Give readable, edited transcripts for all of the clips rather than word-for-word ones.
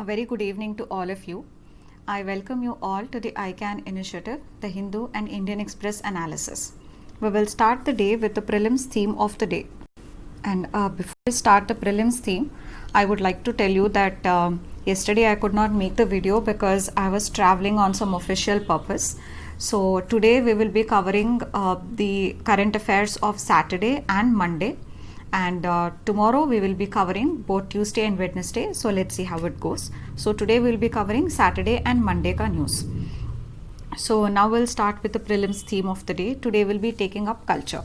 A very good evening to all of you. I welcome you all to the ICAN initiative, the Hindu and Indian Express analysis. We will start the day with the prelims theme of the day. And before we start the prelims theme, I would like to tell you that yesterday I could not make the video because I was traveling on some official purpose. So today we will be covering the current affairs of Saturday and Monday. And tomorrow we will be covering both Tuesday and Wednesday. So let's see how it goes. So today we will be covering Saturday and Monday ka news. So now we'll start with the prelims theme of the day. Today we'll be taking up culture.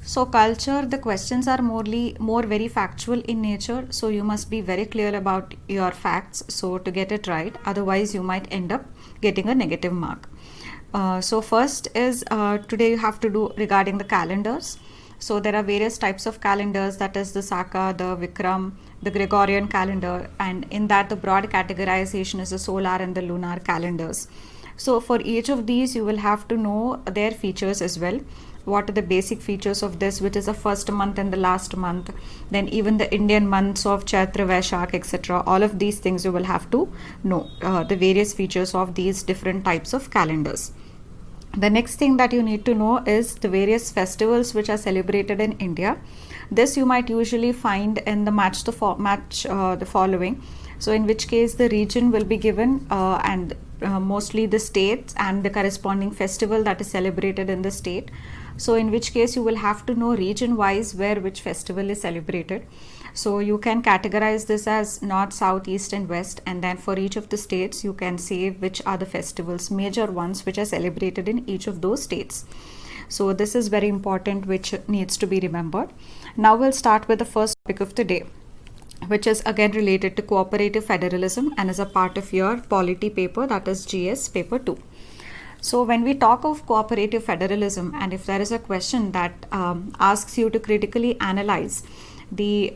So culture, the questions are more very factual in nature. So you must be very clear about your facts. So to get it right, otherwise you might end up getting a negative mark. So first is today you have to do regarding the calendars. So there are various types of calendars, that is the Saka, the Vikram, the Gregorian calendar, and in that the broad categorization is the solar and the lunar calendars. So for each of these you will have to know their features as well. What are the basic features of this, which is the first month and the last month, then even the Indian months of Chaitra, Vaishak, etc. All of these things you will have to know the various features of these different types of calendars. The next thing that you need to know is the various festivals which are celebrated in India. This you might usually find in the match the following. So in which case the region will be given and mostly the states and the corresponding festival that is celebrated in the state. So in which case you will have to know region wise where which festival is celebrated. So you can categorize this as north, south, east and west, and then for each of the states you can say which are the festivals, major ones which are celebrated in each of those states. So this is very important, which needs to be remembered. Now we'll start with the first topic of the day, which is again related to cooperative federalism and is a part of your polity paper, that is GS paper 2. So when we talk of cooperative federalism, and if there is a question that asks you to critically analyze the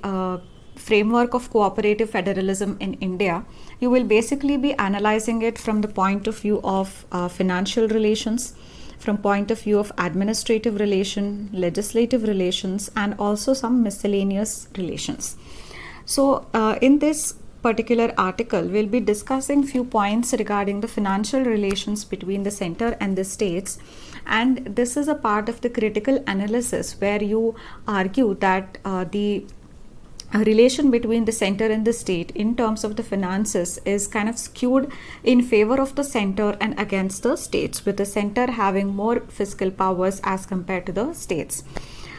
framework of cooperative federalism in India, you will basically be analyzing it from the point of view of financial relations, from point of view of administrative relation, legislative relations, and also some miscellaneous relations. So in this particular article, we'll be discussing few points regarding the financial relations between the center and the states, and this is a part of the critical analysis where you argue that the relation between the center and the state in terms of the finances is kind of skewed in favor of the center and against the states, with the center having more fiscal powers as compared to the states.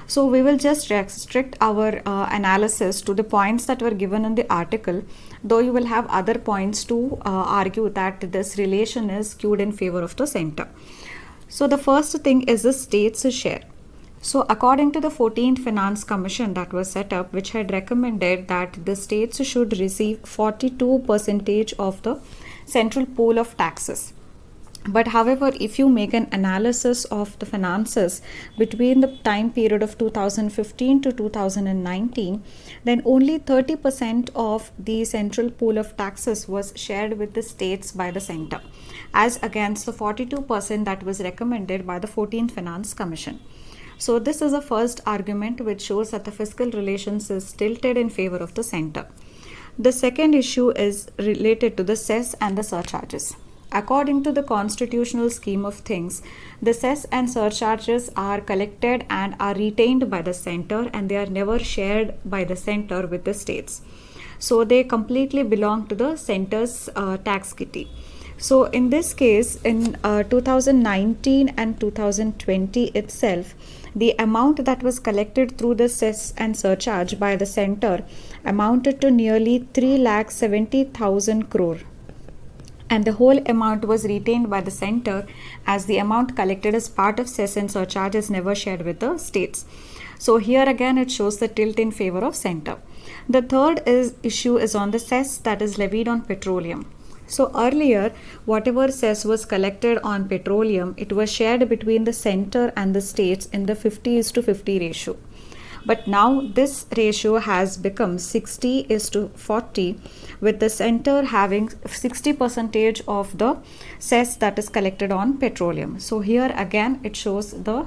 So we will just restrict our analysis to the points that were given in the article, though you will have other points to argue that this relation is skewed in favor of the center. So the first thing is the state's share. So according to the 14th Finance Commission that was set up, which had recommended that the states should receive 42% of the central pool of taxes. But however, if you make an analysis of the finances between the time period of 2015 to 2019, then only 30% of the central pool of taxes was shared with the states by the center, as against the 42% that was recommended by the 14th Finance Commission. So this is a first argument which shows that the fiscal relations is tilted in favor of the center. The second issue is related to the cess and the surcharges. According to the constitutional scheme of things, the cess and surcharges are collected and are retained by the center, and they are never shared by the center with the states. So they completely belong to the center's tax kitty. So in this case, in 2019 and 2020 itself, the amount that was collected through the cess and surcharge by the center amounted to nearly 3,70,000 crore. And the whole amount was retained by the center, as the amount collected as part of cess and surcharge is never shared with the states. So here again it shows the tilt in favor of center. The third issue is on the cess that is levied on petroleum. So earlier, whatever cess was collected on petroleum, it was shared between the center and the states in the 50:50 ratio. But now this ratio has become 60:40, with the center having 60% of the cess that is collected on petroleum. So here again it shows the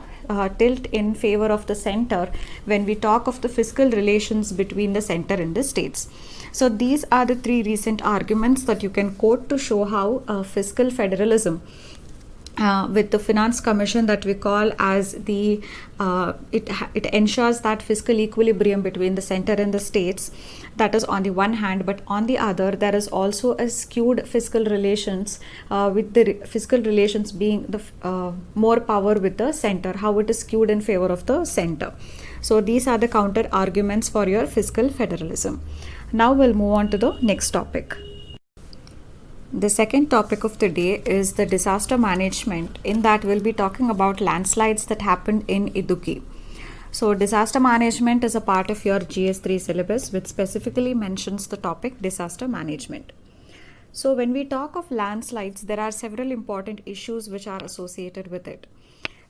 tilt in favor of the center when we talk of the fiscal relations between the center and the states. So these are the three recent arguments that you can quote to show how fiscal federalism with the finance commission that we call as the it ensures that fiscal equilibrium between the center and the states, that is on the one hand, but on the other there is also a skewed fiscal relations with the fiscal relations being the more power with the center, how it is skewed in favor of the center. So these are the counter arguments for your fiscal federalism. Now we'll move on to the next topic. The second topic of the day is the disaster management. In that, we'll be talking about landslides that happened in Idukki. So, disaster management is a part of your GS3 syllabus, which specifically mentions the topic disaster management. So, when we talk of landslides, there are several important issues which are associated with it.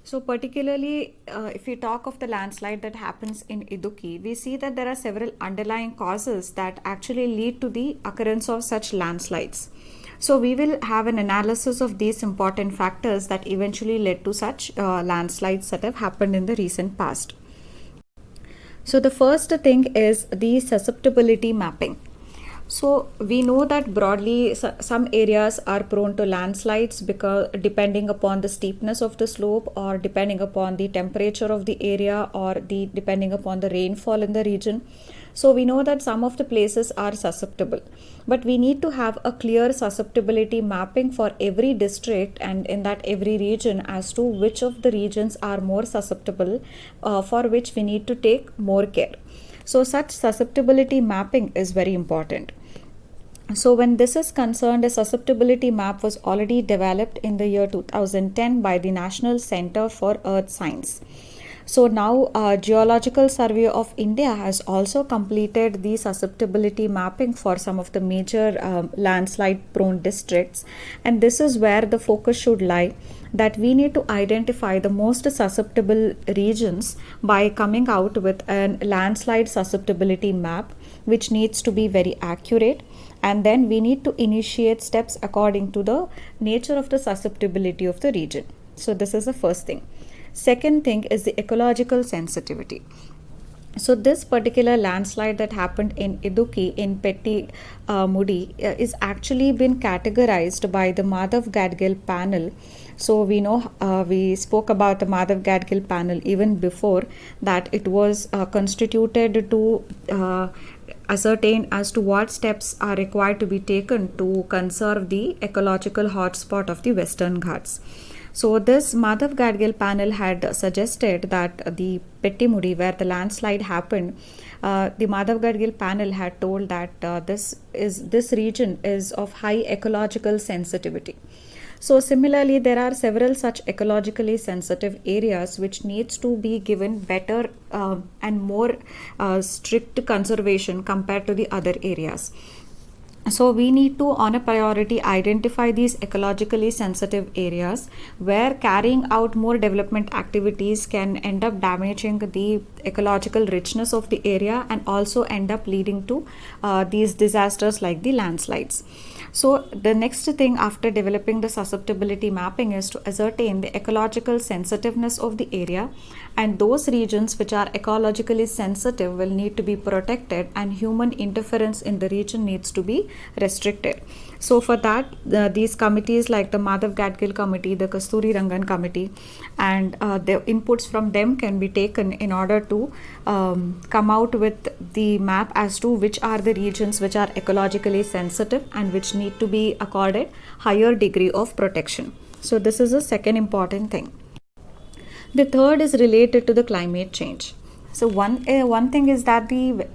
So, particularly if we talk of the landslide that happens in Idukki, we see that there are several underlying causes that actually lead to the occurrence of such landslides. So we will have an analysis of these important factors that eventually led to such landslides that have happened in the recent past. So the first thing is the susceptibility mapping. So we know that broadly some areas are prone to landslides because depending upon the steepness of the slope, or depending upon the temperature of the area, or depending upon the rainfall in the region. So we know that some of the places are susceptible, but we need to have a clear susceptibility mapping for every district and in that every region as to which of the regions are more susceptible, for which we need to take more care. So such susceptibility mapping is very important. So when this is concerned, a susceptibility map was already developed in the year 2010 by the National Center for Earth Science. So now Geological Survey of India has also completed the susceptibility mapping for some of the major landslide prone districts, and this is where the focus should lie, that we need to identify the most susceptible regions by coming out with a landslide susceptibility map, which needs to be very accurate, and then we need to initiate steps according to the nature of the susceptibility of the region. So this is the first thing. Second thing is the ecological sensitivity. So this particular landslide that happened in Idukki in Petti Mudi is actually been categorized by the Madhav Gadgil panel. So we know we spoke about the Madhav Gadgil panel even before that. It was constituted to ascertain as to what steps are required to be taken to conserve the ecological hotspot of the Western Ghats. So this Madhav Gadgil panel had suggested that the Petti Mudi, where the landslide happened, the Madhav Gadgil panel had told that this region is of high ecological sensitivity. So similarly, there are several such ecologically sensitive areas which needs to be given better and more strict conservation compared to the other areas. So we need to, on a priority, identify these ecologically sensitive areas where carrying out more development activities can end up damaging the ecological richness of the area and also end up leading to these disasters like the landslides. So the next thing after developing the susceptibility mapping is to ascertain the ecological sensitiveness of the area, and those regions which are ecologically sensitive will need to be protected and human interference in the region needs to be restricted. So for that, these committees like the Madhav Gadgil committee, the Kasturi Rangan committee, and the inputs from them can be taken in order to come out with the map as to which are the regions which are ecologically sensitive and which need to be accorded higher degree of protection. So this is the second important thing. The third is related to the climate change. So one thing is that the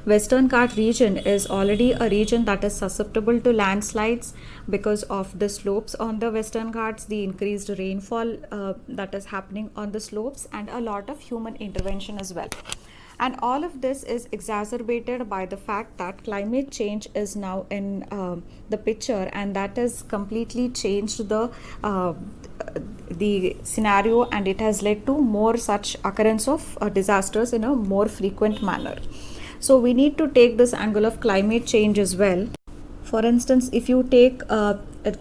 Western Ghat region is already a region that is susceptible to landslides because of the slopes on the Western Ghats, the increased rainfall that is happening on the slopes, and a lot of human intervention as well. And all of this is exacerbated by the fact that climate change is now in the picture, and that has completely changed the scenario, and it has led to more such occurrence of disasters in a more frequent manner. So we need to take this angle of climate change as well. For instance, if you take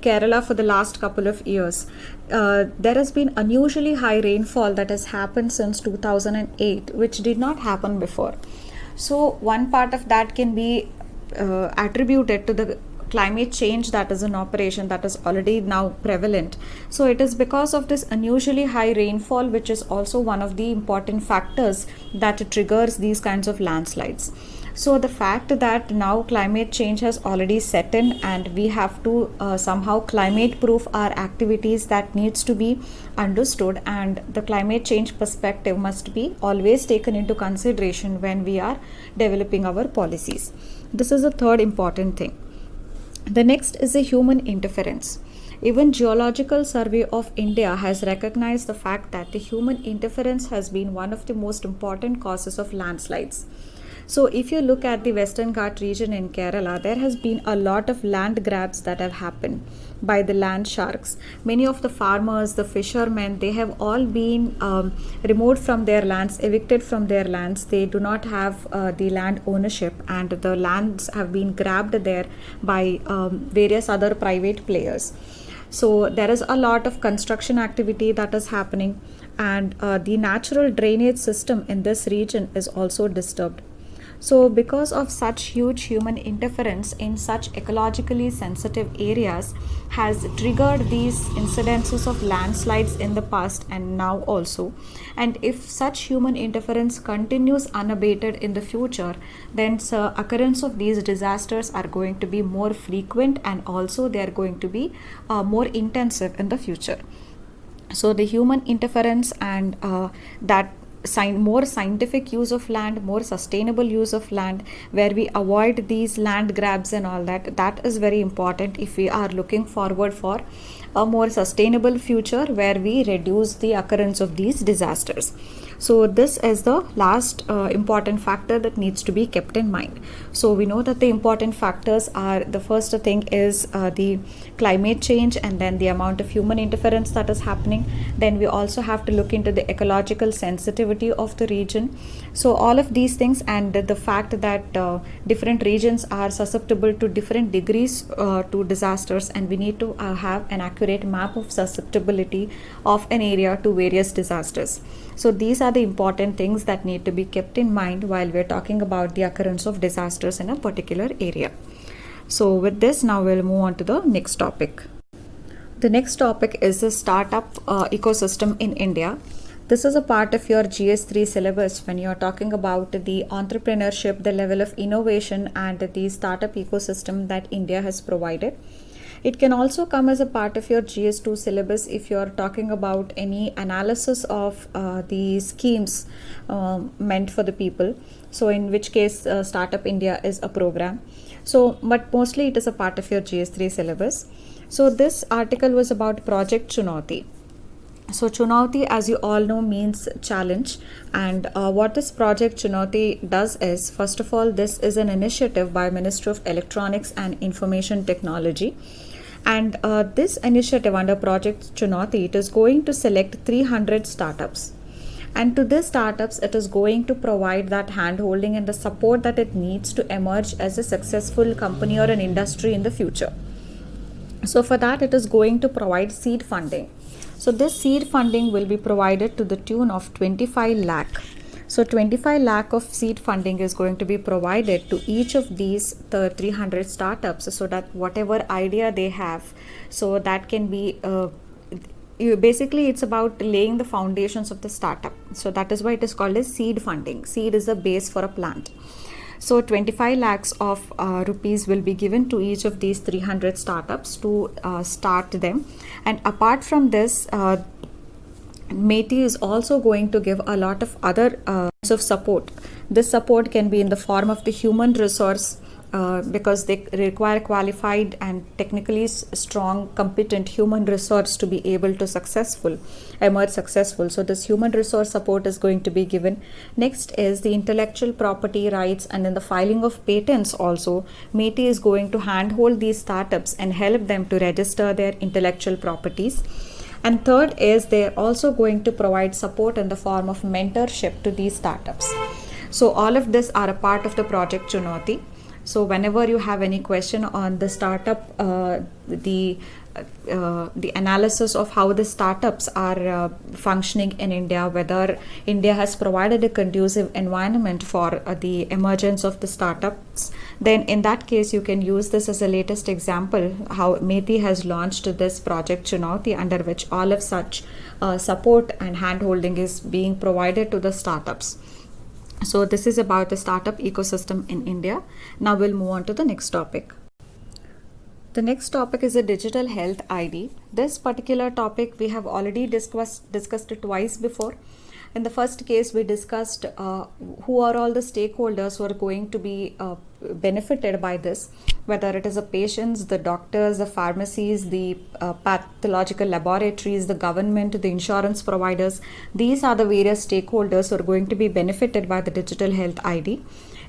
Kerala for the last couple of years, there has been unusually high rainfall that has happened since 2008, which did not happen before. So one part of that can be attributed to the climate change that is in operation, that is already now prevalent. So it is because of this unusually high rainfall, which is also one of the important factors that triggers these kinds of landslides. So the fact that now climate change has already set in, and we have to somehow climate proof our activities, that needs to be understood, and the climate change perspective must be always taken into consideration when we are developing our policies. This is the third important thing. The next is a human interference. Even Geological Survey of India has recognized the fact that the human interference has been one of the most important causes of landslides. So if you look at the Western Ghat region in Kerala, there has been a lot of land grabs that have happened by the land sharks. Many of the farmers, the fishermen, they have all been removed from their lands, evicted from their lands. They do not have the land ownership, and the lands have been grabbed there by various other private players. So there is a lot of construction activity that is happening, and the natural drainage system in this region is also disturbed. So because of such huge human interference in such ecologically sensitive areas has triggered these incidences of landslides in the past and now also. And if such human interference continues unabated in the future, then the occurrence of these disasters are going to be more frequent, and also they are going to be more intensive in the future. So the human interference and that more scientific use of land, more sustainable use of land, where we avoid these land grabs and all that, that is very important if we are looking forward for a more sustainable future where we reduce the occurrence of these disasters. So this is the last important factor that needs to be kept in mind. So we know that the important factors are, the first thing is the climate change, and then the amount of human interference that is happening. Then we also have to look into the ecological sensitivity of the region. So all of these things, and the fact that different regions are susceptible to different degrees to disasters, and we need to have an accurate map of susceptibility of an area to various disasters. So these are the important things that need to be kept in mind while we're talking about the occurrence of disasters in a particular area. So with this, now we'll move on to the next topic. The next topic is the startup ecosystem in India. This is a part of your GS3 syllabus when you're talking about the entrepreneurship, the level of innovation, and the startup ecosystem that India has provided. It can also come as a part of your GS2 syllabus if you're talking about any analysis of the schemes meant for the people. So in which case Startup India is a program. So but mostly it is a part of your GS3 syllabus. So this article was about Project Chunauti. So Chunauti, as you all know, means challenge, and what this Project Chunauti does is, first of all, this is an initiative by Ministry of Electronics and Information Technology. And this initiative under Project Chunauti, it is going to select 300 startups. And to these startups, it is going to provide that hand-holding and the support that it needs to emerge as a successful company or an industry in the future. So for that, it is going to provide seed funding. So this seed funding will be provided to the tune of 25 lakh. So 25 lakh of seed funding is going to be provided to each of these 300 startups, so that whatever idea they have, so that can be basically it's about laying the foundations of the startup. So that is why it is called as seed funding. Seed is the base for a plant. So 25 lakhs of rupees will be given to each of these 300 startups to start them. And apart from this, MeitY is also going to give a lot of other of support. This support can be in the form of the human resource, because they require qualified and technically strong, competent human resource to be able to emerge successful. So this human resource support is going to be given. Next is the intellectual property rights, and in the filing of patents also, MeitY is going to handhold these startups and help them to register their intellectual properties. And third is they're also going to provide support in the form of mentorship to these startups. So all of this are a part of the Project Chunauti. So whenever you have any question on the startup, the analysis of how the startups are functioning in India, whether India has provided a conducive environment for the emergence of the startups, then in that case you can use this as a latest example how MeitY has launched this project Chunauti, under which all of such support and handholding is being provided to the startups. So this is about the startup ecosystem in India. Now we'll move on to the next topic. The next topic is a digital health ID. This particular topic we have already discussed it twice before. In the first case, we discussed who are all the stakeholders who are going to be benefited by this, whether it is the patients, the doctors, the pharmacies, the pathological laboratories, the government, the insurance providers. These are the various stakeholders who are going to be benefited by the digital health ID.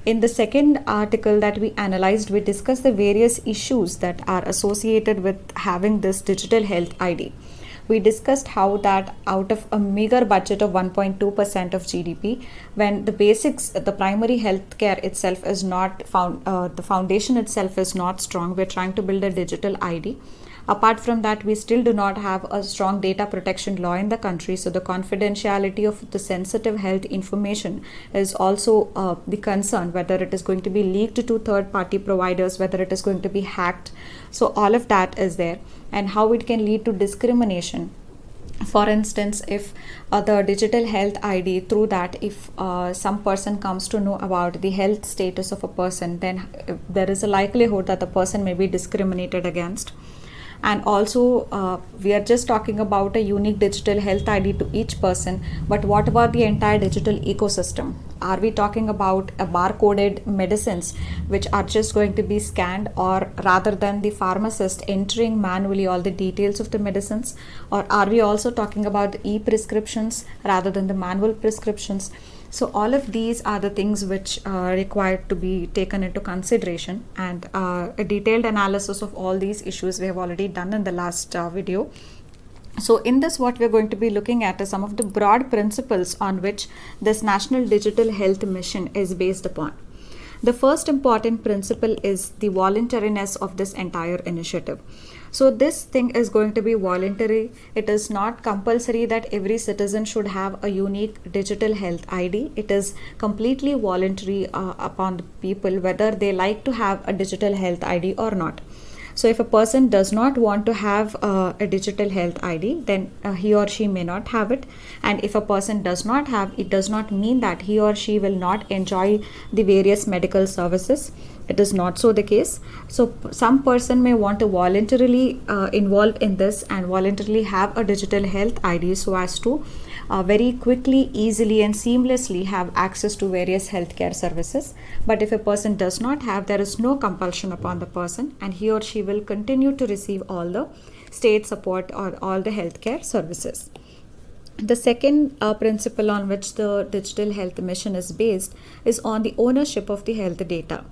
In the second article that we analyzed, we discussed the various issues that are associated with having this digital health ID. We discussed how that out of a meager budget of 1.2% of GDP, when the basics, the primary health care itself is not the foundation itself is not strong, we're trying to build a digital ID. Apart from that, we still do not have a strong data protection law in the country, so the confidentiality of the sensitive health information is also the concern, whether it is going to be leaked to third-party providers, whether it is going to be hacked. So all of that is there, and how it can lead to discrimination. For instance, if the digital health ID, through that, if some person comes to know about the health status of a person, then there is a likelihood that the person may be discriminated against. And also we are just talking about a unique digital health ID to each person, but what about the entire digital ecosystem? Are we talking about a barcoded medicines which are just going to be scanned, or rather than the pharmacist entering manually all the details of the medicines? Or are we also talking about the e-prescriptions rather than the manual prescriptions? So all of these are the things which are required to be taken into consideration, and a detailed analysis of all these issues we have already done in the last video. So in this, what we're going to be looking at is some of the broad principles on which this National Digital Health Mission is based upon. The first important principle is the voluntariness of this entire initiative. So this thing is going to be voluntary. It is not compulsory that every citizen should have a unique digital health ID. It is completely voluntary upon the people whether they like to have a digital health ID or not. So if a person does not want to have a digital health ID, then he or she may not have it. And if a person does not have, it does not mean that he or she will not enjoy the various medical services. It is not so the case. So some person may want to voluntarily involve in this and voluntarily have a digital health ID so as to very quickly, easily and seamlessly have access to various healthcare services. But if a person does not have, there is no compulsion upon the person, and he or she will continue to receive all the state support or all the healthcare services. The second principle on which the Digital Health Mission is based is on the ownership of the health data.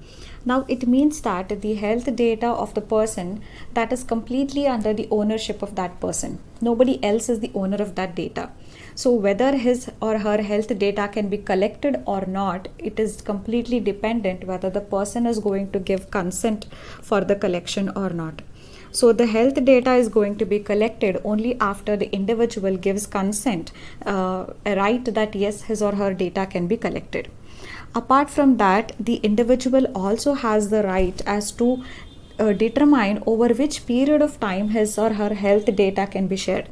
Now it means that the health data of the person, that is completely under the ownership of that person. Nobody else is the owner of that data. So whether his or her health data can be collected or not, it is completely dependent whether the person is going to give consent for the collection or not. So the health data is going to be collected only after the individual gives consent, a right that yes, his or her data can be collected. Apart from that, the individual also has the right as to determine over which period of time his or her health data can be shared.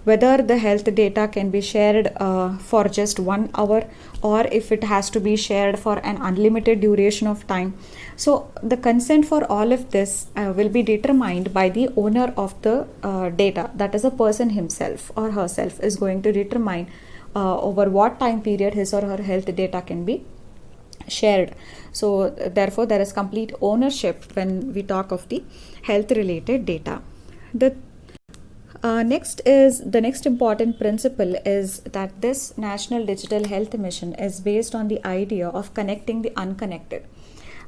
Whether the health data can be shared for just 1 hour, or if it has to be shared for an unlimited duration of time. So the consent for all of this will be determined by the owner of the data, that is a person himself or herself is going to determine over what time period his or her health data can be shared. So therefore there is complete ownership when we talk of the health related data. The next important principle is that this National Digital Health Mission is based on the idea of connecting the unconnected.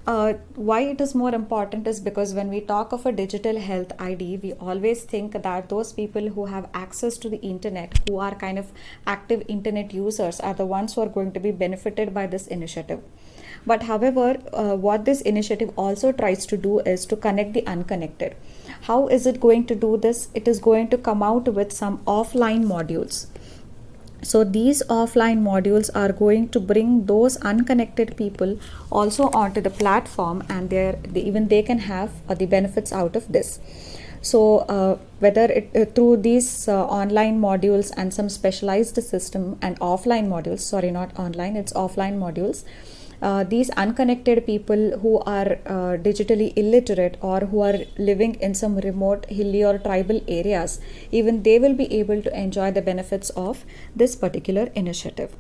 Why it is more important is because when we talk of a digital health ID, we always think that those people who have access to the internet, who are kind of active internet users, are the ones who are going to be benefited by this initiative. But however, what this initiative also tries to do is to connect the unconnected. How is it going to do this? It is going to come out with some offline modules. So these offline modules are going to bring those unconnected people also onto the platform, and even they can have the benefits out of this. So whether it through these online modules and some specialized system and offline modules, sorry, not online, it's offline modules, these unconnected people who are digitally illiterate or who are living in some remote hilly or tribal areas, even they will be able to enjoy the benefits of this particular initiative.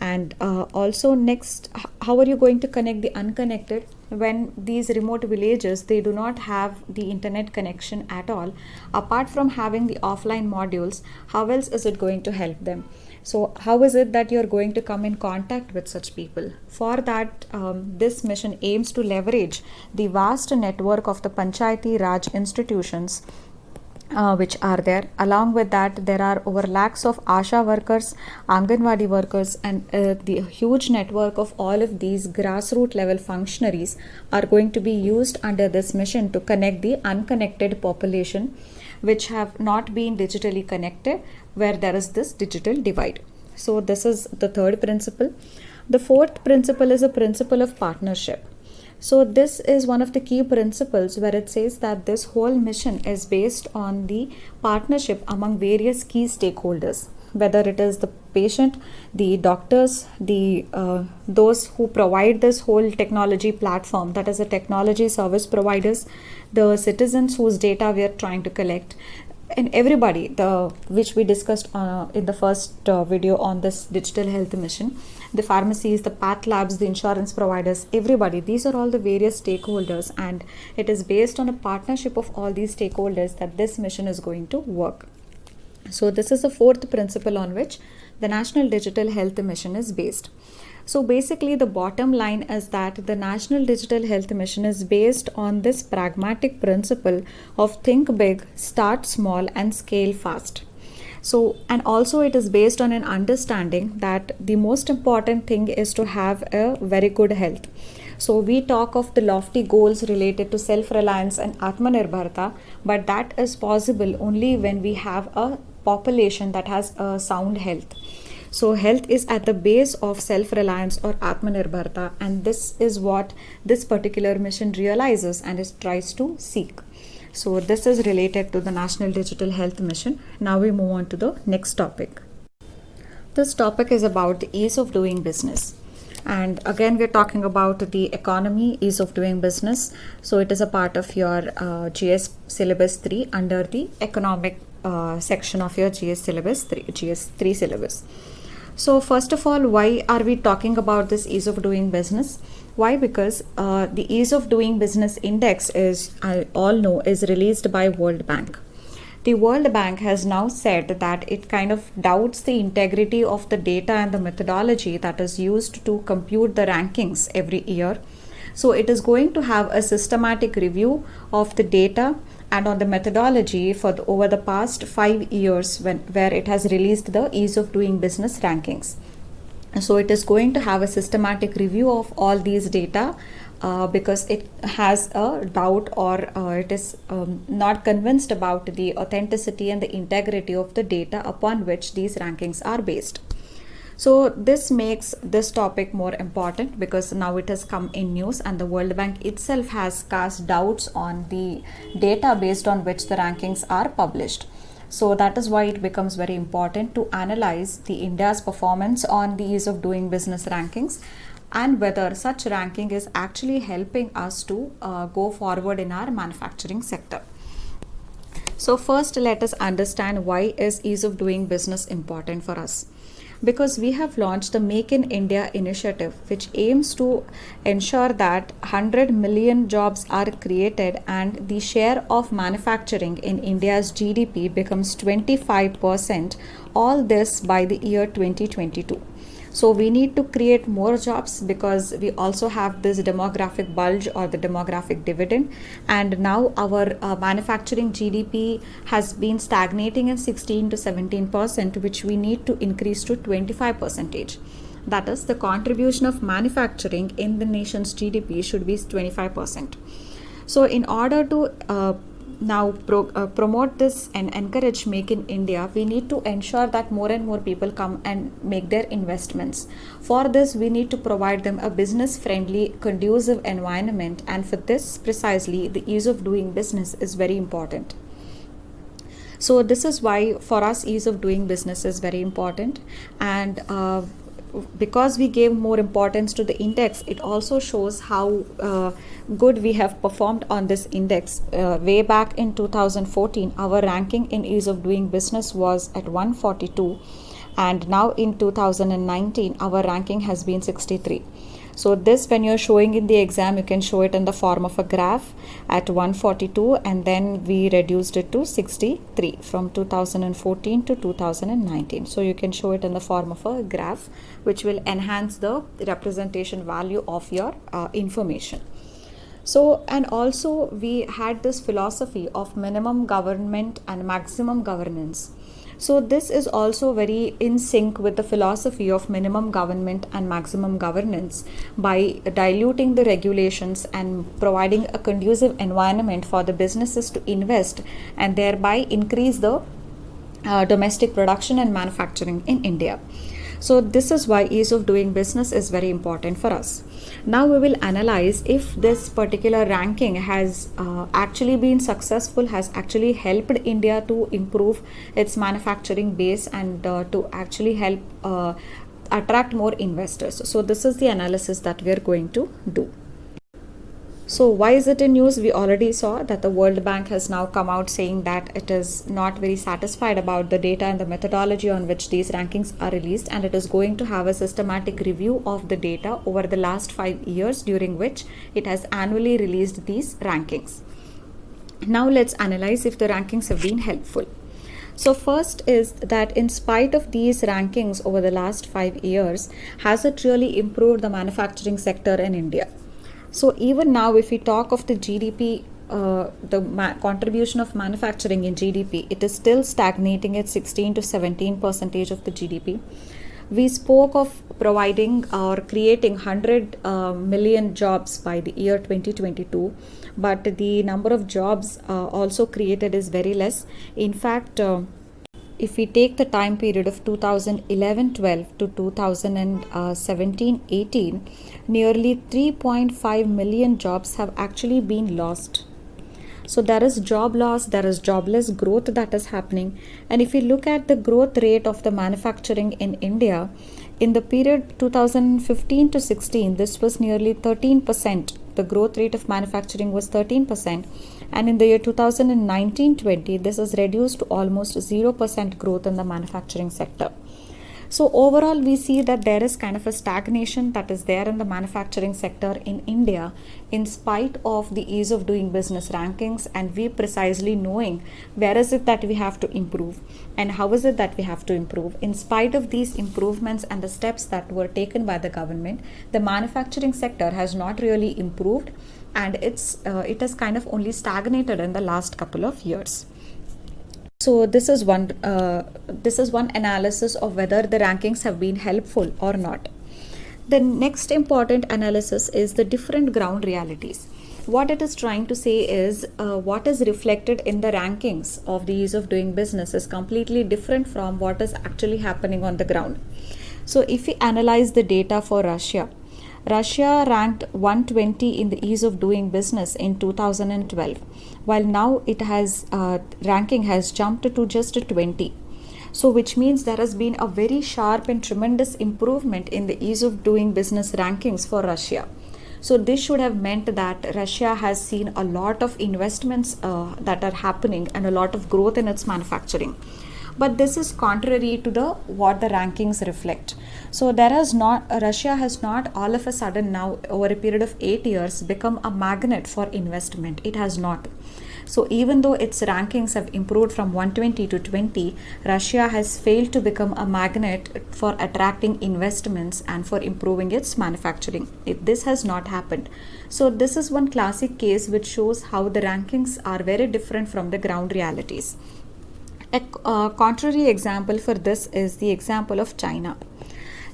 And also next, how are you going to connect the unconnected when these remote villages, they do not have the internet connection at all? Apart from having the offline modules, how else is it going to help them? So how is it that you're going to come in contact with such people? For that, this mission aims to leverage the vast network of the Panchayati Raj institutions which are there. Along with that, there are over lakhs of ASHA workers, Anganwadi workers, and the huge network of all of these grassroots level functionaries are going to be used under this mission to connect the unconnected population which have not been digitally connected, where there is this digital divide. So this is the third principle. The fourth principle is a principle of partnership. So this is one of the key principles where it says that this whole mission is based on the partnership among various key stakeholders, whether it is the patient, the doctors, the those who provide this whole technology platform, that is the technology service providers, the citizens whose data we are trying to collect, and everybody, which we discussed in the first video on this digital health mission, the pharmacies, the path labs, the insurance providers, everybody, these are all the various stakeholders, and it is based on a partnership of all these stakeholders that this mission is going to work. So this is the fourth principle on which the National Digital Health Mission is based. So basically the bottom line is that the National Digital Health Mission is based on this pragmatic principle of think big, start small, and scale fast. So, and also it is based on an understanding that the most important thing is to have a very good health. So we talk of the lofty goals related to self-reliance and Atmanirbharta, but that is possible only when we have a population that has a sound health. So health is at the base of self-reliance or Atmanirbharta, and this is what this particular mission realizes and it tries to seek. So this is related to the National Digital Health Mission. Now we move on to the next topic. This topic is about the ease of doing business. And again, we're talking about the economy, ease of doing business. So it is a part of your GS syllabus 3 under the economic section of your GS syllabus 3, GS 3 syllabus. So first of all, why are we talking about this ease of doing business? Why? Because the ease of doing business index is, I all know, is released by World Bank. The World Bank has now said that it kind of doubts the integrity of the data and the methodology that is used to compute the rankings every year. So it is going to have a systematic review of the data and on the methodology for over the past 5 years where it has released the ease of doing business rankings. So it is going to have a systematic review of all these data because it has a doubt or it is not convinced about the authenticity and the integrity of the data upon which these rankings are based. So this makes this topic more important because now it has come in news and the World Bank itself has cast doubts on the data based on which the rankings are published. So that is why it becomes very important to analyze the India's performance on the ease of doing business rankings and whether such ranking is actually helping us to go forward in our manufacturing sector. So first, let us understand why is ease of doing business important for us. Because we have launched the Make in India initiative, which aims to ensure that 100 million jobs are created and the share of manufacturing in India's GDP becomes 25%, all this by the year 2022. So we need to create more jobs because we also have this demographic bulge or the demographic dividend, and now our manufacturing GDP has been stagnating at 16 to 17%, which we need to increase to 25%. That is, the contribution of manufacturing in the nation's GDP should be 25%. So in order to promote this and encourage Make in India, we need to ensure that more and more people come and make their investments. For this, we need to provide them a business friendly, conducive environment, and for this precisely the ease of doing business is very important. So this is why for us ease of doing business is very important, and because we gave more importance to the index, it also shows how good we have performed on this index. Way back in 2014, our ranking in ease of doing business was at 142, and now in 2019 our ranking has been 63. So this, when you're showing in the exam, you can show it in the form of a graph at 142, and then we reduced it to 63 from 2014 to 2019. So you can show it in the form of a graph, which will enhance the representation value of your information. So, and also we had this philosophy of minimum government and maximum governance. So this is also very in sync with the philosophy of minimum government and maximum governance by diluting the regulations and providing a conducive environment for the businesses to invest and thereby increase the domestic production and manufacturing in India. So this is why ease of doing business is very important for us. Now we will analyze if this particular ranking has actually been successful, has actually helped India to improve its manufacturing base and to actually help attract more investors. So this is the analysis that we are going to do. So why is it in news? We already saw that the World Bank has now come out saying that it is not very satisfied about the data and the methodology on which these rankings are released, and it is going to have a systematic review of the data over the last 5 years, during which it has annually released these rankings. Now let's analyze if the rankings have been helpful. So first is that in spite of these rankings over the last 5 years, has it really improved the manufacturing sector in India? So even now, if we talk of the GDP, contribution of manufacturing in GDP, it is still stagnating at 16 to 17% of the GDP. We spoke of providing or creating 100 million jobs by the year 2022, but the number of jobs also created is very less. In fact, if we take the time period of 2011-12 to 2017-18, nearly 3.5 million jobs have actually been lost. So there is job loss, there is jobless growth that is happening. And if we look at the growth rate of the manufacturing in India, in the period 2015 to 16, this was nearly 13%. The growth rate of manufacturing was 13%. And in the year 2019-20, this is reduced to almost 0% growth in the manufacturing sector. So overall, we see that there is kind of a stagnation that is there in the manufacturing sector in India, in spite of the ease of doing business rankings, and we precisely knowing where is it that we have to improve and how is it that we have to improve. In spite of these improvements and the steps that were taken by the government, the manufacturing sector has not really improved, and it has kind of only stagnated in the last couple of years. So this is one analysis of whether the rankings have been helpful or not. The next important analysis is the different ground realities. What it is trying to say is what is reflected in the rankings of the ease of doing business is completely different from what is actually happening on the ground. So if we analyze the data for Russia ranked 120 in the ease of doing business in 2012, while now it has ranking has jumped to just 20. So which means there has been a very sharp and tremendous improvement in the ease of doing business rankings for Russia. So this should have meant that Russia has seen a lot of investments that are happening and a lot of growth in its manufacturing. But this is contrary to what the rankings reflect. So Russia has not all of a sudden now over a period of 8 years become a magnet for investment. It has not. So even though its rankings have improved from 120 to 20, Russia has failed to become a magnet for attracting investments and for improving its manufacturing. This has not happened. So this is one classic case which shows how the rankings are very different from the ground realities. A contrary example for this is the example of China.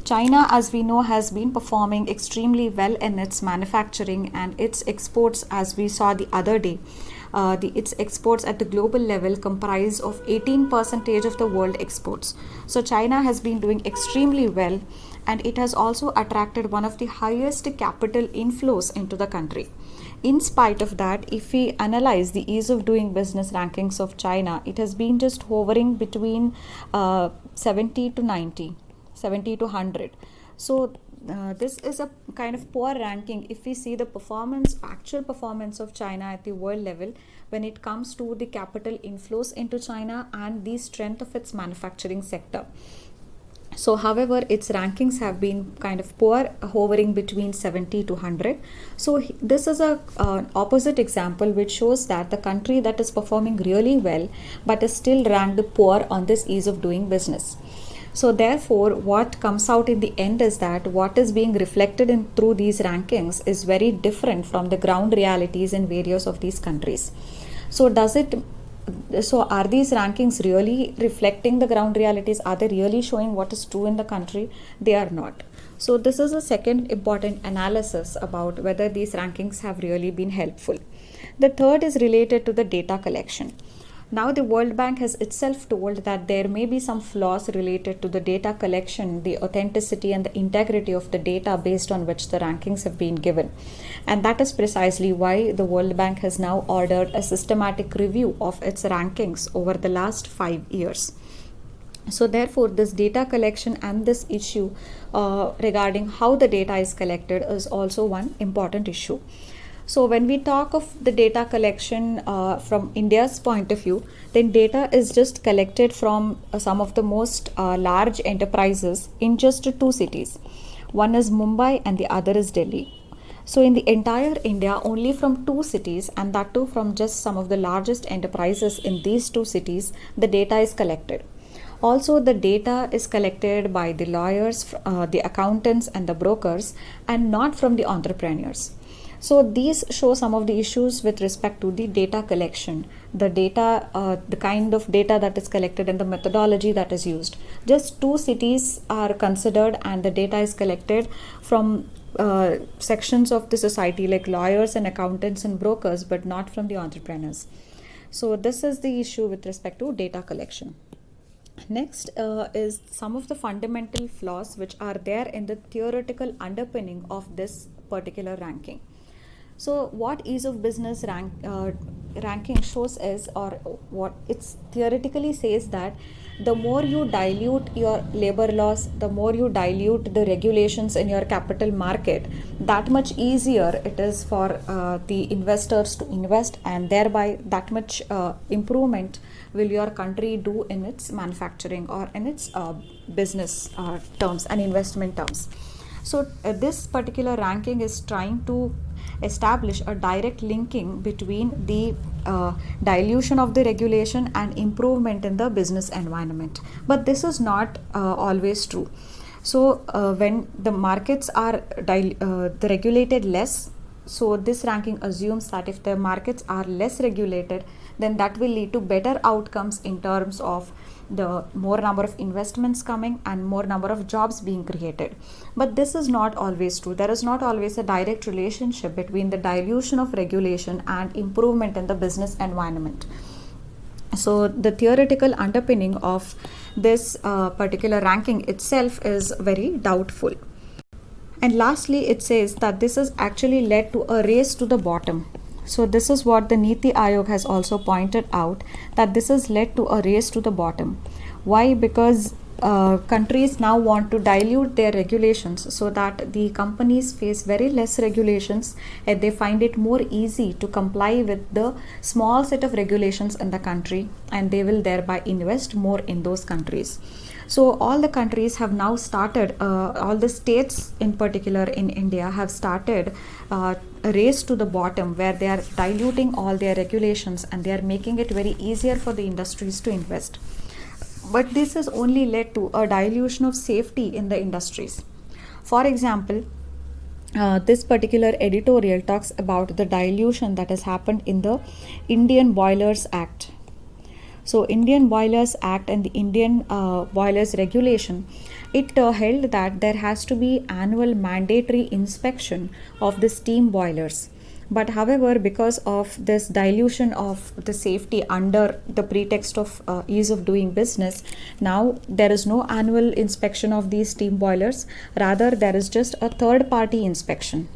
China, as we know, has been performing extremely well in its manufacturing and its exports, as we saw the other day, its exports at the global level comprise of 18% of the world exports. So China has been doing extremely well, and it has also attracted one of the highest capital inflows into the country. In spite of that, if we analyze the ease of doing business rankings of China, it has been just hovering between 70 to 90, 70 to 100. So this is a kind of poor ranking if we see the actual performance of China at the world level when it comes to the capital inflows into China and the strength of its manufacturing sector. So, however, its rankings have been kind of poor, hovering between 70 to 100. So, this is an opposite example which shows that the country that is performing really well but is still ranked poor on this ease of doing business. So, therefore, what comes out in the end is that what is being reflected through these rankings is very different from the ground realities in various of these countries. So, are these rankings really reflecting the ground realities? Are they really showing what is true in the country? They are not. So this is a second important analysis about whether these rankings have really been helpful. The third is related to the data collection. Now the World Bank has itself told that there may be some flaws related to the data collection, the authenticity and the integrity of the data based on which the rankings have been given. And that is precisely why the World Bank has now ordered a systematic review of its rankings over the last 5 years. So therefore, this data collection and this issue regarding how the data is collected is also one important issue. So when we talk of the data collection from India's point of view, then data is just collected from some of the most large enterprises in just 2 cities. One is Mumbai and the other is Delhi. So in the entire India, only from 2 cities, and that too from just some of the largest enterprises in these 2 cities, the data is collected. Also, the data is collected by the lawyers, the accountants and the brokers, and not from the entrepreneurs. So these show some of the issues with respect to the data collection, the kind of data that is collected and the methodology that is used. Just 2 cities are considered and the data is collected from sections of the society like lawyers and accountants and brokers, but not from the entrepreneurs. So this is the issue with respect to data collection. Next is some of the fundamental flaws which are there in the theoretical underpinning of this particular ranking. So what ease of business ranking shows is, or what it theoretically says, that the more you dilute your labor laws, the more you dilute the regulations in your capital market, that much easier it is for the investors to invest, and thereby that much improvement will your country do in its manufacturing or in its business terms and investment terms. So this particular ranking is trying to establish a direct linking between the dilution of the regulation and improvement in the business environment. But this is not always true. So when the markets are regulated less, so this ranking assumes that if the markets are less regulated, then that will lead to better outcomes in terms of the more number of investments coming and more number of jobs being created. But this is not always true. There is not always a direct relationship between the dilution of regulation and improvement in the business environment. So the theoretical underpinning of this particular ranking itself is very doubtful. And lastly, it says that this has actually led to a race to the bottom. So this is what the Niti Aayog has also pointed out, that this has led to a race to the bottom. Why? Because countries now want to dilute their regulations so that the companies face very less regulations and they find it more easy to comply with the small set of regulations in the country, and they will thereby invest more in those countries. So all the countries have now started, all the states in particular in India have started a race to the bottom, where they are diluting all their regulations and they are making it very easier for the industries to invest. But this has only led to a dilution of safety in the industries. For example, this particular editorial talks about the dilution that has happened in the Indian Boilers Act. So Indian Boilers Act and the Indian Boilers Regulation, it held that there has to be annual mandatory inspection of the steam boilers. But however, because of this dilution of the safety under the pretext of ease of doing business, now there is no annual inspection of these steam boilers. Rather, there is just a third party inspection.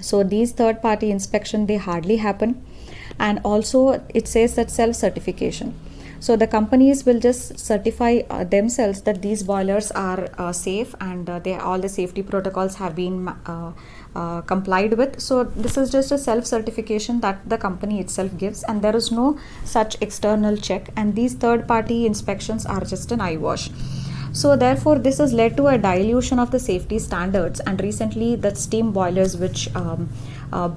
So these third party inspection, they hardly happen. And also it says that self certification. So the companies will just certify themselves that these boilers are safe, and all the safety protocols have been complied with. So this is just a self certification that the company itself gives, and there is no such external check, and these third party inspections are just an eyewash. So therefore this has led to a dilution of the safety standards, and recently the steam boilers which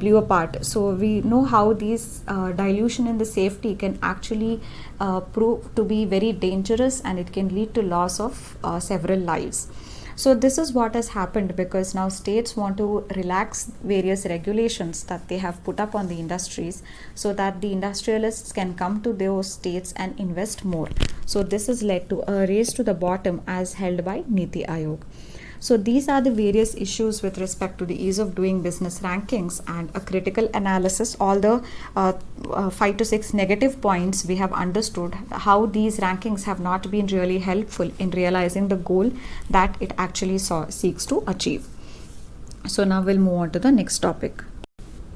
blew apart. So we know how these dilution in the safety can actually prove to be very dangerous, and it can lead to loss of several lives. So this is what has happened, because now states want to relax various regulations that they have put up on the industries, so that the industrialists can come to those states and invest more. So this has led to a race to the bottom as held by Niti Aayog. So these are the various issues with respect to the ease of doing business rankings, and a critical analysis. All the 5 to 6 negative points, we have understood how these rankings have not been really helpful in realizing the goal that it actually seeks to achieve. So now we'll move on to the next topic.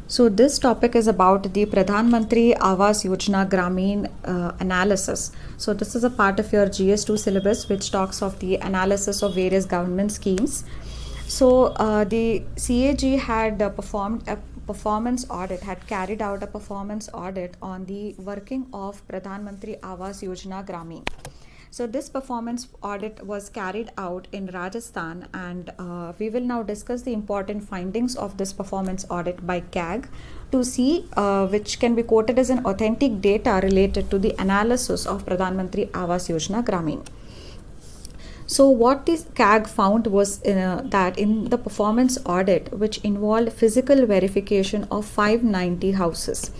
So this topic is about the Pradhan Mantri Awas Yojana Gramin analysis. So this is a part of your GS2 syllabus which talks of the analysis of various government schemes. So the CAG had performed a performance audit, had carried out a performance audit on the working of Pradhan Mantri Awas Yojana Gramin. So this performance audit was carried out in Rajasthan, and we will now discuss the important findings of this performance audit by CAG to see which can be quoted as an authentic data related to the analysis of Pradhan Mantri Awas Yojana Gramin. So what this CAG found was that in the performance audit, which involved physical verification of 590 houses,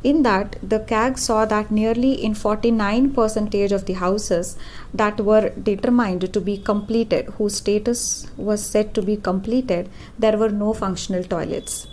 in that the CAG saw that nearly in 49% of the houses that were determined to be completed, whose status was said to be completed, there were no functional toilets.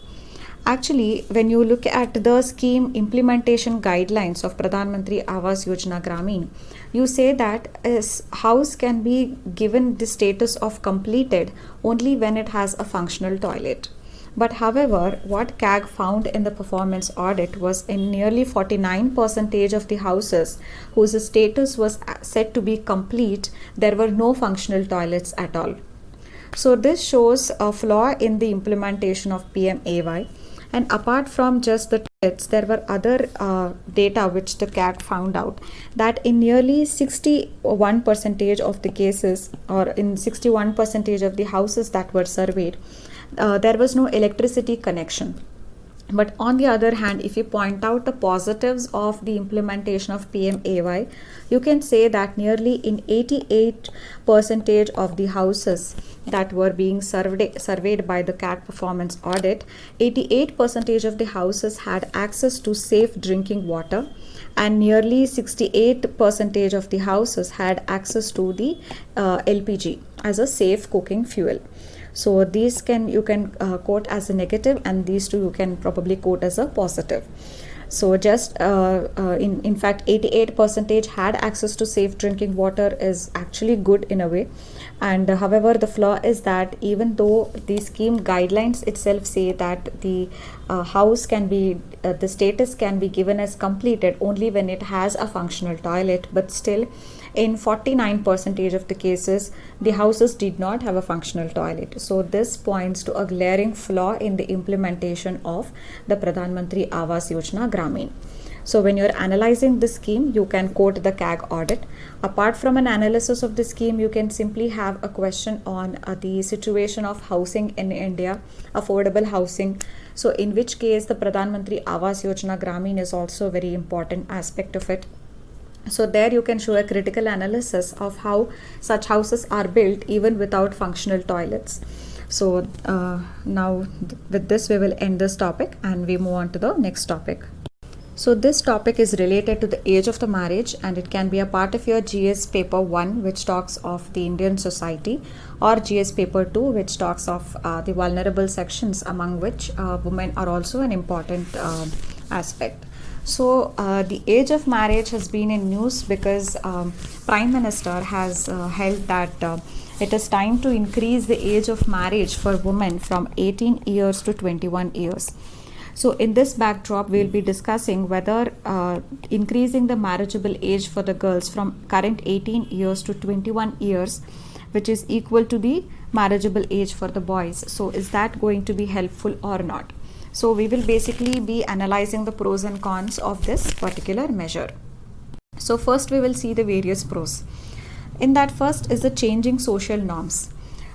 Actually, when you look at the scheme implementation guidelines of Pradhan Mantri Awas Yojana Gramin, you say that a house can be given the status of completed only when it has a functional toilet. But however, what CAG found in the performance audit was in nearly 49% of the houses whose status was said to be complete, there were no functional toilets at all. So this shows a flaw in the implementation of PMAY. And apart from just the toilets, there were other data which the CAG found out, that in nearly 61% of the cases, or in 61% of the houses that were surveyed, there was no electricity connection. But on the other hand, if you point out the positives of the implementation of PMAY, you can say that nearly in 88% of the houses that were being surveyed by the CAG performance audit, 88% of the houses had access to safe drinking water, and nearly 68% of the houses had access to the LPG as a safe cooking fuel. So these you can quote as a negative, and these two you can probably quote as a positive. So just in fact 88% had access to safe drinking water is actually good in a way. And however, the flaw is that even though the scheme guidelines itself say that the house can be the status can be given as completed only when it has a functional toilet, but still in 49% of the cases the houses did not have a functional toilet. So this points to a glaring flaw in the implementation of the Pradhan Mantri Awas Yojana Gramin. So when you're analyzing the scheme, you can quote the CAG audit. Apart from an analysis of the scheme, you can simply have a question on the situation of housing in India, affordable housing. So in which case the Pradhan Mantri Awas Yojana Gramin is also a very important aspect of it. So there you can show a critical analysis of how such houses are built even without functional toilets. So now with this we will end this topic and we move on to the next topic. So this topic is related to the age of the marriage, and it can be a part of your GS paper 1, which talks of the Indian society, or GS paper 2, which talks of the vulnerable sections, among which women are also an important aspect. So the age of marriage has been in news because Prime Minister has held that it is time to increase the age of marriage for women from 18 years to 21 years. So in this backdrop, we will be discussing whether increasing the marriageable age for the girls from current 18 years to 21 years, which is equal to the marriageable age for the boys. So is that going to be helpful or not? So we will basically be analyzing the pros and cons of this particular measure. So first we will see the various pros. In that, first is the changing social norms.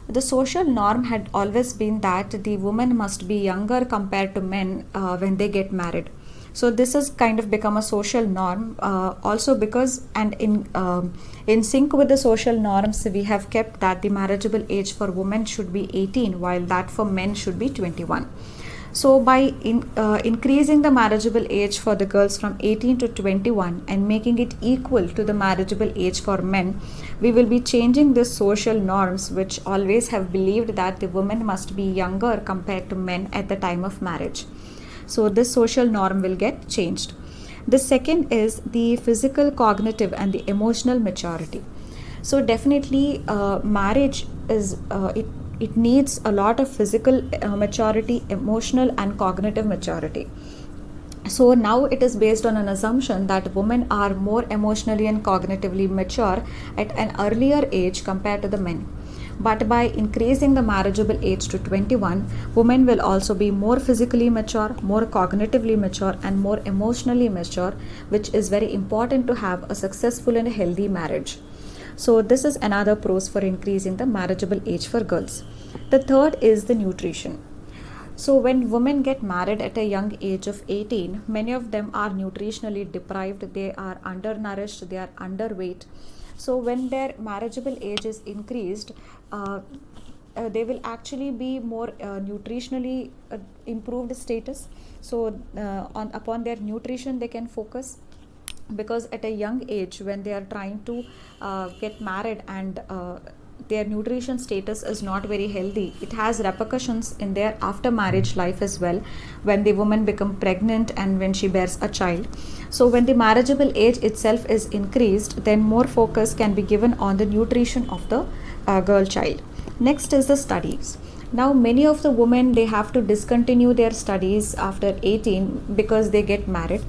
The social norm had always been that the woman must be younger compared to men when they get married. So this has kind of become a social norm also because, and in sync with the social norms, we have kept that the marriageable age for women should be 18, while that for men should be 21. So by increasing the marriageable age for the girls from 18 to 21 and making it equal to the marriageable age for men, we will be changing the social norms which always have believed that the woman must be younger compared to men at the time of marriage. So this social norm will get changed. The second is the physical, cognitive and the emotional maturity. So definitely marriage is it needs a lot of physical maturity, emotional and cognitive maturity. So now it is based on an assumption that women are more emotionally and cognitively mature at an earlier age compared to the men. But by increasing the marriageable age to 21, women will also be more physically mature, more cognitively mature and more emotionally mature, which is very important to have a successful and healthy marriage. So this is another pros for increasing the marriageable age for girls. The third is the nutrition. So when women get married at a young age of 18, many of them are nutritionally deprived, they are undernourished, they are underweight. So when their marriageable age is increased, they will actually be more nutritionally improved status. So upon their nutrition they can focus, because at a young age when they are trying to get married and their nutrition status is not very healthy, it has repercussions in their after marriage life as well, when the woman becomes pregnant and when she bears a child. So when the marriageable age itself is increased, then more focus can be given on the nutrition of the girl child. Next is the studies. Now many of the women, they have to discontinue their studies after 18 because they get married.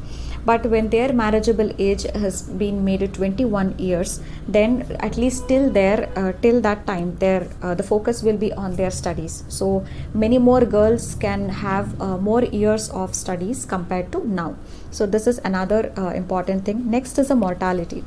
But when their marriageable age has been made 21 years, then at least till that time, the focus will be on their studies. So many more girls can have more years of studies compared to now. So this is another important thing. Next is the mortality.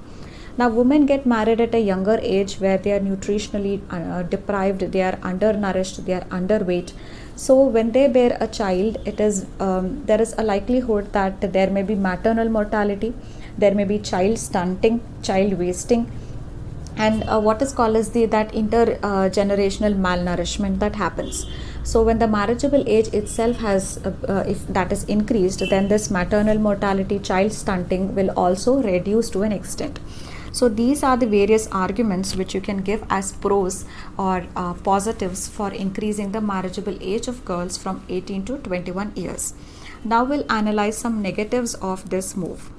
Now women get married at a younger age where they are nutritionally deprived, they are undernourished, they are underweight. So when they bear a child, there is a likelihood that there may be maternal mortality, there may be child stunting, child wasting, and what is called as that intergenerational malnourishment that happens. So when the marriageable age itself has, if that is increased, then this maternal mortality, child stunting will also reduce to an extent. So these are the various arguments which you can give as pros or positives for increasing the marriageable age of girls from 18 to 21 years. Now we'll analyze some negatives of this move.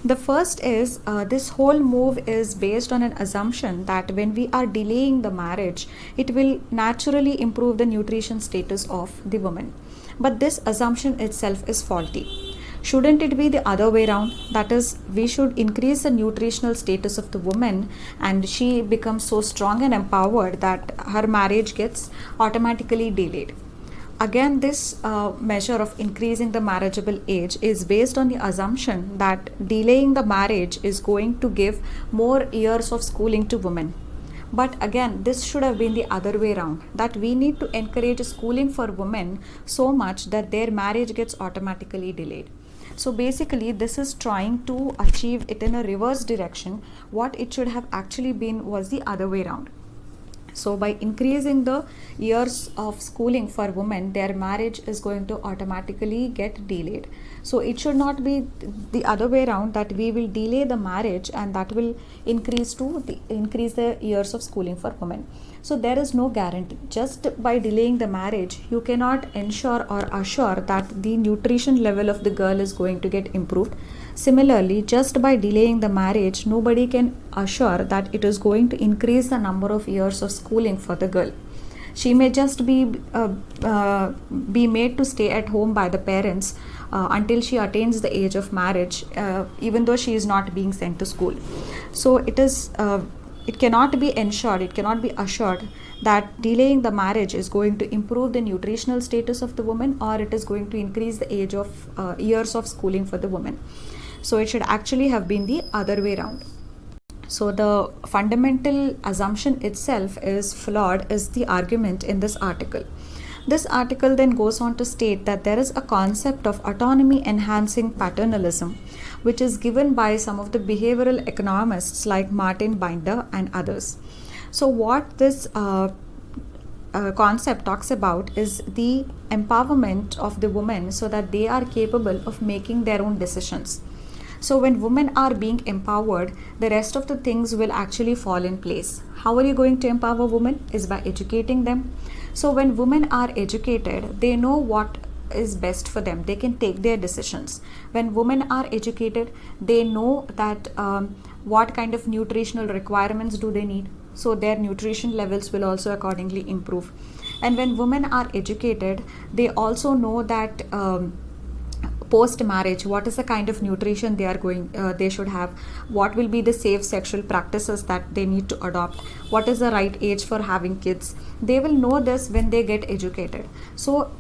The first is this whole move is based on an assumption that when we are delaying the marriage, it will naturally improve the nutrition status of the woman. But this assumption itself is faulty. Shouldn't it be the other way around? That is, we should increase the nutritional status of the woman and she becomes so strong and empowered that her marriage gets automatically delayed. Again, this measure of increasing the marriageable age is based on the assumption that delaying the marriage is going to give more years of schooling to women. But again, this should have been the other way around, that we need to encourage schooling for women so much that their marriage gets automatically delayed. So basically this is trying to achieve it in a reverse direction. What it should have actually been was the other way around. So by increasing the years of schooling for women, their marriage is going to automatically get delayed. So it should not be the other way around, that we will delay the marriage and that will increase the years of schooling for women. So there is no guarantee. Just by delaying the marriage, you cannot ensure or assure that the nutrition level of the girl is going to get improved. Similarly, just by delaying the marriage, nobody can assure that it is going to increase the number of years of schooling for the girl. She may just be made to stay at home by the parents until she attains the age of marriage, even though she is not being sent to school. So it cannot be ensured, it cannot be assured that delaying the marriage is going to improve the nutritional status of the woman, or it is going to increase the age of years of schooling for the woman. So it should actually have been the other way around. So the fundamental assumption itself is flawed, is the argument in this article. This article then goes on to state that there is a concept of autonomy enhancing paternalism, which is given by some of the behavioral economists like Martin Binder and others. So what this concept talks about is the empowerment of the women so that they are capable of making their own decisions. So when women are being empowered, the rest of the things will actually fall in place. How are you going to empower women? Is by educating them. So when women are educated, they know what is best for them. They can take their decisions. When women are educated, they know that what kind of nutritional requirements do they need. So their nutrition levels will also accordingly improve. And when women are educated, they also know that post marriage, what is the kind of nutrition they should have, what will be the safe sexual practices that they need to adopt, what is the right age for having kids. They will know this when they get educated. So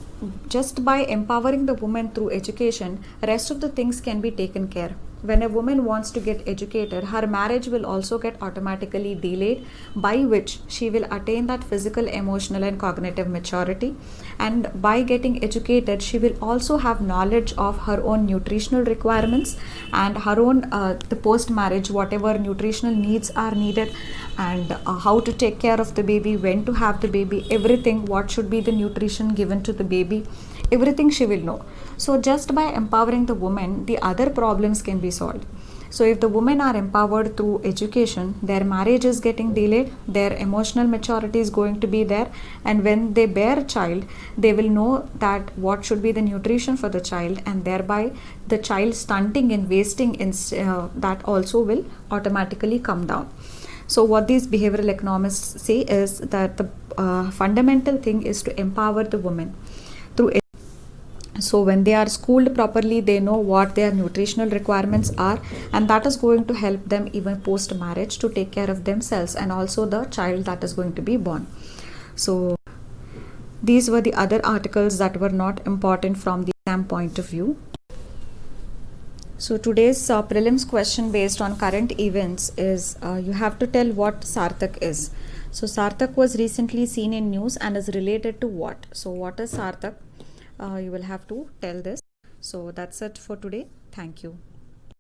just by empowering the woman through education, rest of the things can be taken care. When a woman wants to get educated, her marriage will also get automatically delayed, by which she will attain that physical, emotional and cognitive maturity. And by getting educated, she will also have knowledge of her own nutritional requirements and her own the post marriage, whatever nutritional needs are needed, and how to take care of the baby, when to have the baby, everything, what should be the nutrition given to the baby, everything she will know. So just by empowering the woman, the other problems can be solved. So if the women are empowered through education, their marriage is getting delayed, their emotional maturity is going to be there, and when they bear a child, they will know that what should be the nutrition for the child, and thereby the child stunting and wasting that also will automatically come down. So what these behavioral economists say is that the fundamental thing is to empower the women through education. So when they are schooled properly, they know what their nutritional requirements are, and that is going to help them even post marriage to take care of themselves and also the child that is going to be born. So these were the other articles that were not important from the exam point of view. So today's prelims question based on current events is you have to tell what Sarthak is. So Sarthak was recently seen in news and is related to what? So what is Sarthak? You will have to tell this. So that's it for today. Thank you.